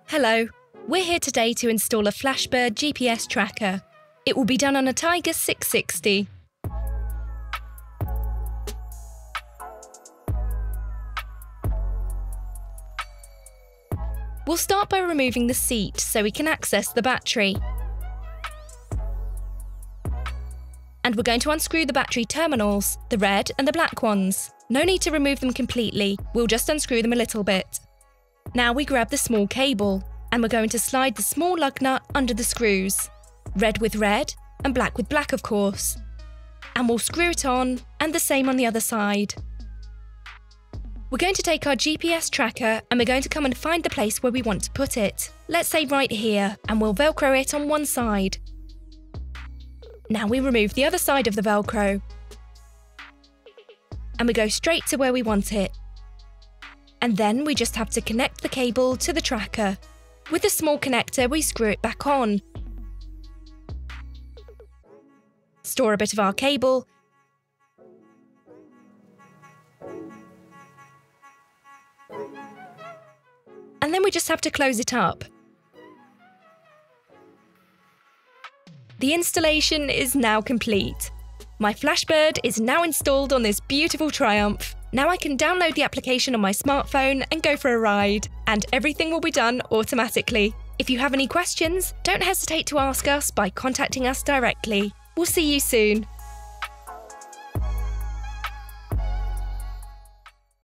Hello, we're here today to install a Flashbird GPS tracker. It will be done on a Tiger 660. We'll start by removing the seat so we can access the battery. And we're going to unscrew the battery terminals, the red and the black ones. No need to remove them completely, we'll just unscrew them a little bit. Now we grab the small cable, and we're going to slide the small lug nut under the screws. Red with red, and black with black of course. And we'll screw it on, and the same on the other side. We're going to take our GPS tracker and we're going to come and find the place where we want to put it. Let's say right here, and we'll Velcro it on one side. Now we remove the other side of the Velcro. And we go straight to where we want it. And then we just have to connect the cable to the tracker. With the small connector, we screw it back on. Store a bit of our cable. And then we just have to close it up. The installation is now complete. My Flashbird is now installed on this beautiful Triumph. Now I can download the application on my smartphone and go for a ride, and everything will be done automatically. If you have any questions, don't hesitate to ask us by contacting us directly. We'll see you soon.